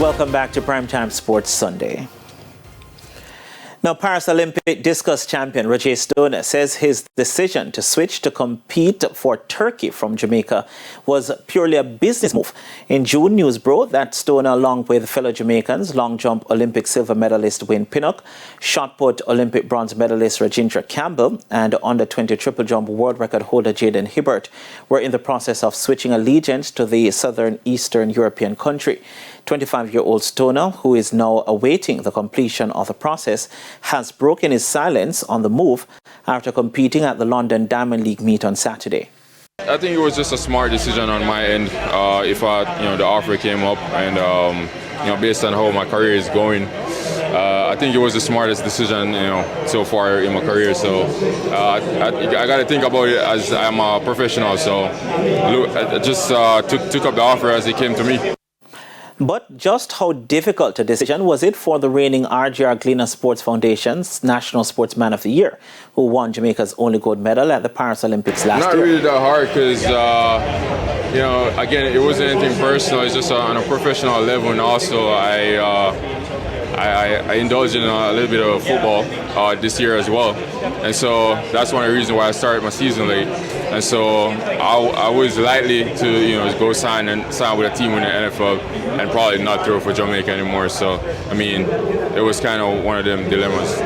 Welcome back to Primetime Sports Sunday. Now, Paris Olympic discus champion Roje Stona says his decision to switch to compete for Turkey from Jamaica was purely a business move. In June, news broke that Stona, along with fellow Jamaicans, long jump Olympic silver medalist Wayne Pinnock, shot put Olympic bronze medalist Regina Campbell, and under-20 triple jump world record holder Jaden Hibbert were in the process of switching allegiance to the southern Eastern European country. 25-year-old Stona, who is now awaiting the completion of the process, has broken his silence on the move after competing at the London Diamond League meet on Saturday. I think it was just a smart decision on my end. If the offer came up, and based on how my career is going, I think it was the smartest decision so far in my career. So I got to think about it as I'm a professional. So I just took up the offer as it came to me. But just how difficult a decision was it for the reigning RGR Gleaner Sports Foundation's National Sportsman of the Year, who won Jamaica's only gold medal at the Paris Olympics last year? Not really that hard because, again, it wasn't anything personal. It's just on a professional level, and also I indulged in a little bit of football this year as well, and so that's one of the reasons why I started my season late. And so I was likely to go sign with a team in the NFL and probably not throw for Jamaica anymore. So I mean, it was kind of one of them dilemmas.